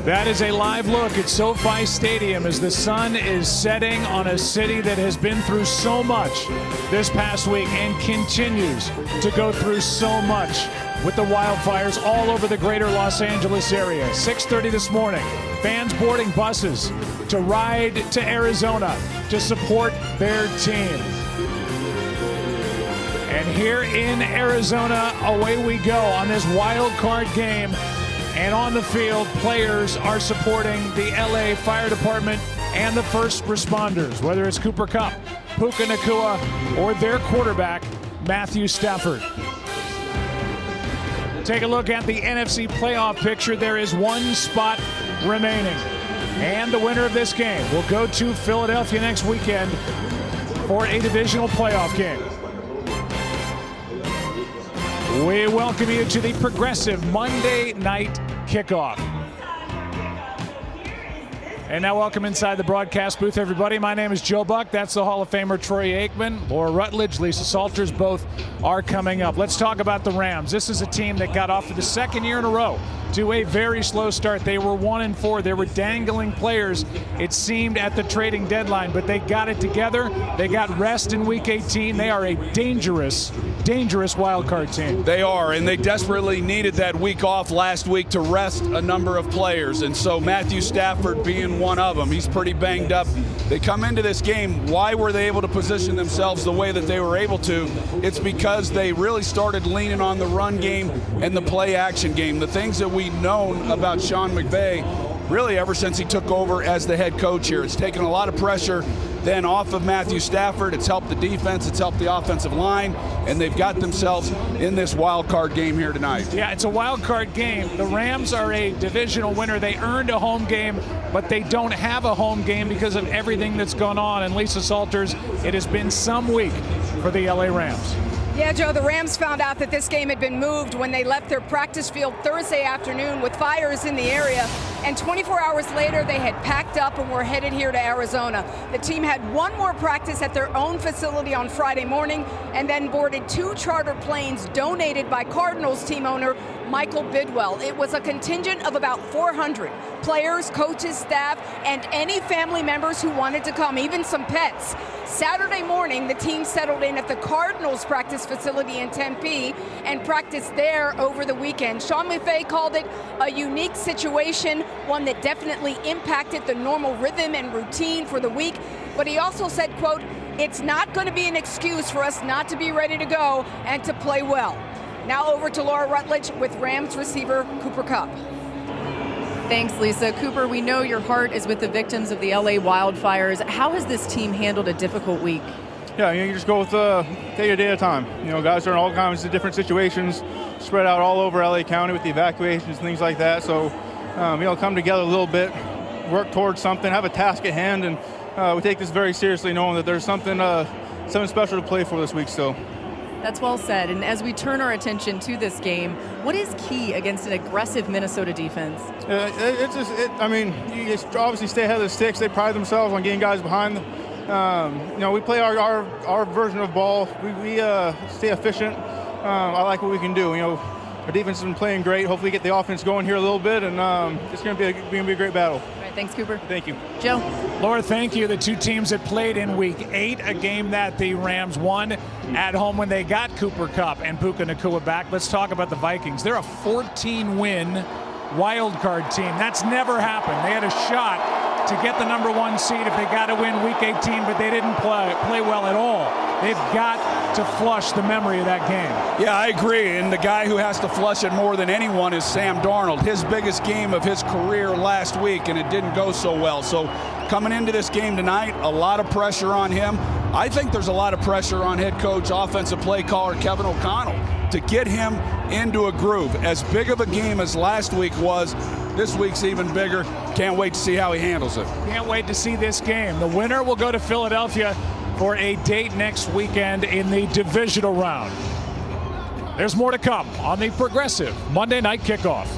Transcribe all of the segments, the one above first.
That is a live look at SoFi Stadium as the sun is setting on a city that has been through so much this past week and continues to go through so much with the wildfires all over the greater Los Angeles area. 6:30 this morning, fans boarding buses to ride to Arizona to support their team. And here in Arizona, away we go on this wild card game. And on the field, players are supporting the LA Fire Department and the first responders, whether it's Cooper Kupp, Puka Nacua, or their quarterback, Matthew Stafford. Take a look at the NFC playoff picture. There is one spot remaining. And the winner of this game will go to Philadelphia next weekend for a divisional playoff game. We welcome you to the Progressive Monday Night Kickoff. And now welcome inside the broadcast booth, everybody. My name is Joe Buck. That's the Hall of Famer Troy Aikman. Laura Rutledge, Lisa Salters, both are coming up. Let's talk about the Rams. This is a team that got off for the second year in a row to a very slow start. They were 1-4. They were dangling players, it seemed, at the trading deadline, but they got it together. They got rest in Week 18. They are a dangerous wild card team. They are, and they desperately needed that week off last week to rest a number of players, and so Matthew Stafford being one of them. He's pretty banged up. They come into this game. Why were they able to position themselves the way that they were able to? It's because they really started leaning on the run game and the play action game, the things that we've known about Sean McVay really ever since he took over as the head coach here. It's taken a lot of pressure then off of Matthew Stafford. It's helped the defense, it's helped the offensive line, and they've got themselves in this wild card game here tonight. Yeah, it's a wild card game. The Rams are a divisional winner. They earned a home game, but they don't have a home game because of everything that's gone on. And Lisa Salters, it has been some week for the LA Rams. Yeah, Joe, the Rams found out that this game had been moved when they left their practice field Thursday afternoon with fires in the area. And 24 hours later, they had packed up and were headed here to Arizona. The team had one more practice at their own facility on Friday morning and then boarded 2 charter planes donated by Cardinals team owner Michael Bidwell. It was a contingent of about 400 players, coaches, staff, and any family members who wanted to come, even some pets. Saturday morning, the team settled in at the Cardinals practice facility in Tempe and practiced there over the weekend. Sean McVay called it a unique situation, one that definitely impacted the normal rhythm and routine for the week. But he also said, quote, "It's not going to be an excuse for us not to be ready to go and to play well." Now over to Laura Rutledge with Rams receiver Cooper Kupp. Thanks, Lisa. Cooper, we know your heart is with the victims of the LA wildfires. How has this team handled a difficult week? Yeah, you just go with day a day at a time. You know, guys are in all kinds of different situations, spread out all over LA County with the evacuations, things like that. So, come together a little bit, work towards something, have a task at hand, and we take this very seriously, knowing that there's something special to play for this week still. That's well said. And as we turn our attention to this game, what is key against an aggressive Minnesota defense? You obviously stay ahead of the sticks. They pride themselves on getting guys behind them. We play our version of ball. We stay efficient. I like what we can do. Our defense has been playing great. Hopefully get the offense going here a little bit, and it's going to be a great battle. All right, thanks, Cooper. Thank you. Joe. Laura, thank you. The two teams that played in Week 8, a game that the Rams won at home when they got Cooper Kupp and Puka Nacua back. Let's talk about the Vikings. They're a 14-win wild card team. That's never happened. They had a shot to get the number 1 seed if they got to win Week 18, but they didn't play well at all. They've got to flush the memory of that game. Yeah, I agree. And the guy who has to flush it more than anyone is Sam Darnold. His biggest game of his career last week, and it didn't go so well. So coming into this game tonight, a lot of pressure on him. I think there's a lot of pressure on head coach, offensive play caller Kevin O'Connell to get him into a groove. As big of a game as last week was, this week's even bigger. Can't wait to see how he handles it. Can't wait to see this game. The winner will go to Philadelphia for a date next weekend in the divisional round. There's more to come on the Progressive Monday Night Kickoff.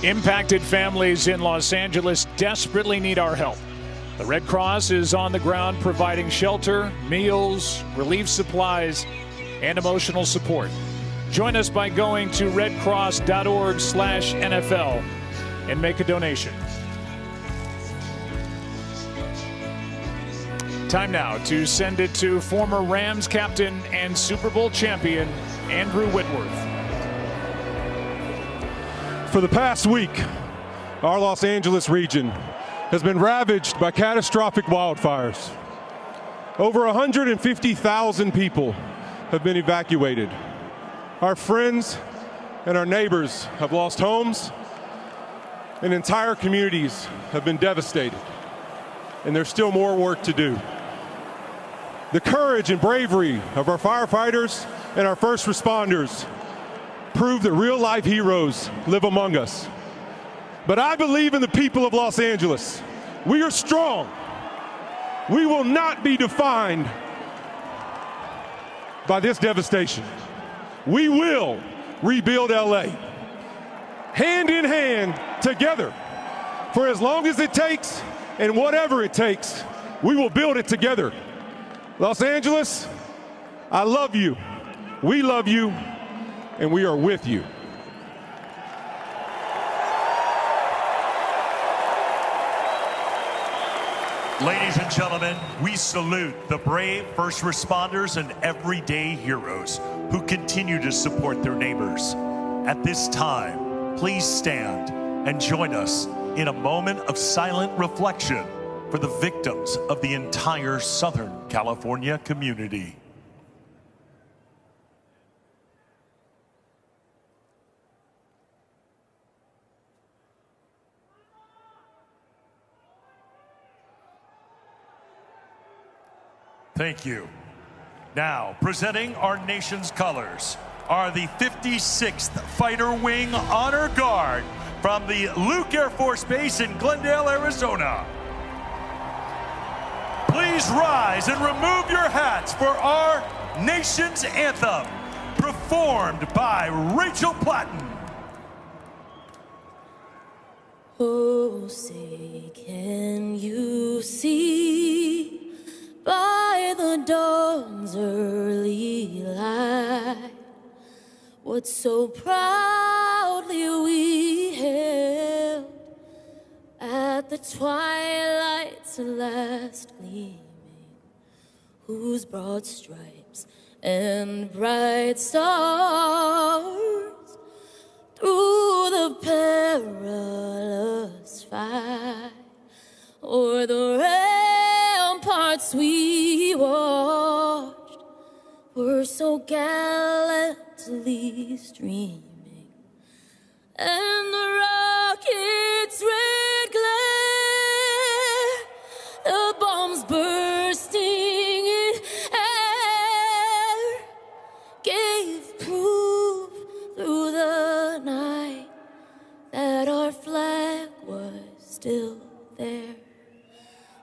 Impacted families in Los Angeles desperately need our help. The Red Cross is on the ground providing shelter, meals, relief supplies, and emotional support. Join us by going to redcross.org/NFL and make a donation. Time now to send it to former Rams captain and Super Bowl champion, Andrew Whitworth. For the past week, our Los Angeles region has been ravaged by catastrophic wildfires. Over 150,000 people have been evacuated. Our friends and our neighbors have lost homes, and entire communities have been devastated. And there's still more work to do. The courage and bravery of our firefighters and our first responders prove that real-life heroes live among us. But I believe in the people of Los Angeles. We are strong. We will not be defined by this devastation. We will rebuild LA, hand in hand, together. For as long as it takes and whatever it takes, we will build it together. Los Angeles, I love you. We love you, and we are with you. Ladies and gentlemen, we salute the brave first responders and everyday heroes who continue to support their neighbors. At this time, please stand and join us in a moment of silent reflection for the victims of the entire Southern California community. Thank you. Now, presenting our nation's colors are the 56th Fighter Wing Honor Guard from the Luke Air Force Base in Glendale, Arizona. Please rise and remove your hats for our nation's anthem, performed by Rachel Platten. Oh, say, can you see by the dawn's early light what so proudly we held at the twilight's last gleaming, whose broad stripes and bright stars through the perilous fight o'er the ramparts we watched were so gallantly streaming, and the rocket's red glare, the bombs bursting in air, gave proof through the night that our flag was still there.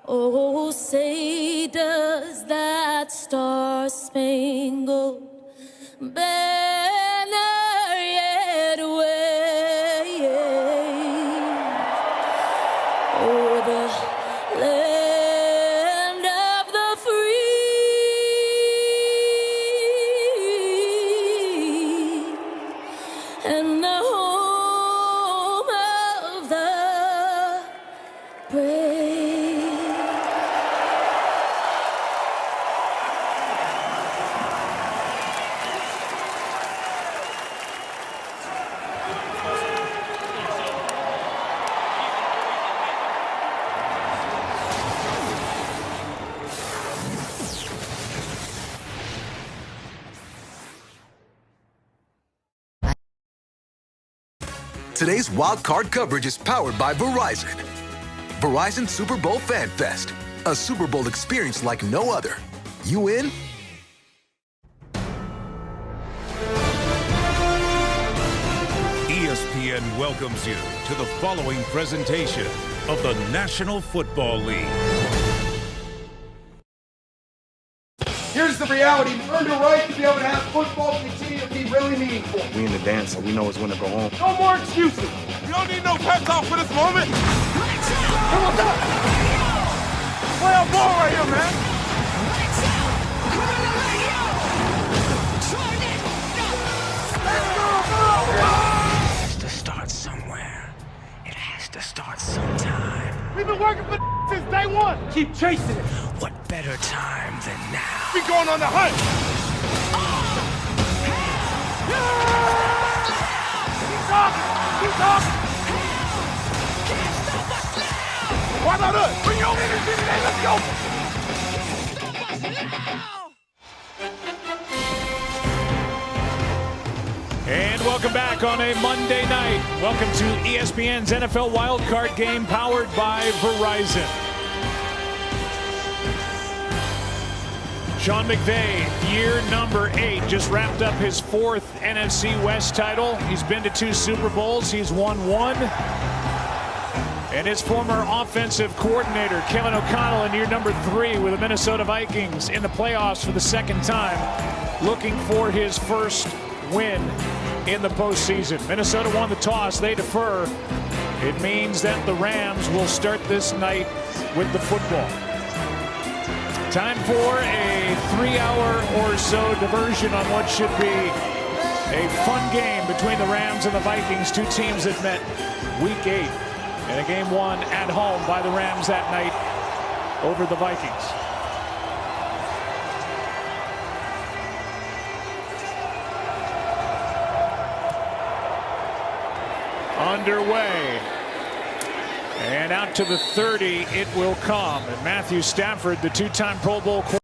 Oh, say, does that star-spangled banner yet wave o'er the land of the free and the home of the brave? Today's Wild Card coverage is powered by Verizon. Verizon Super Bowl Fan Fest, a Super Bowl experience like no other. You in? ESPN welcomes you to the following presentation of the National Football League. Here's is the reality. We've earned a right to be able to have football continue to be really meaningful. We in the dance, so we know it's when to go home. No more excuses. You don't need no pep talk for this moment. Come on, come. Play on ball right here, man. It has to start somewhere. It has to start sometime. We've been working for since day one. Keep chasing it. What better time than now? We going on the hunt. Keep talking. Keep talking. Why not us? Bring your own energy today. Let's go. And welcome back on a Monday night. Welcome to ESPN's NFL Wild Card Game, powered by Verizon. Sean McVay, year number 8, just wrapped up his 4th NFC West title. He's been to 2 Super Bowls. He's won 1. And his former offensive coordinator, Kevin O'Connell, in year number 3 with the Minnesota Vikings in the playoffs for the 2nd time, looking for his first win in the postseason. Minnesota won the toss. They defer. It means that the Rams will start this night with the football. Time for a 3-hour or so diversion on what should be a fun game between the Rams and the Vikings, 2 teams that met week 8 in a game won at home by the Rams that night over the Vikings. Underway, and out to the 30 it will come, and Matthew Stafford, the 2-time Pro Bowl quarterback,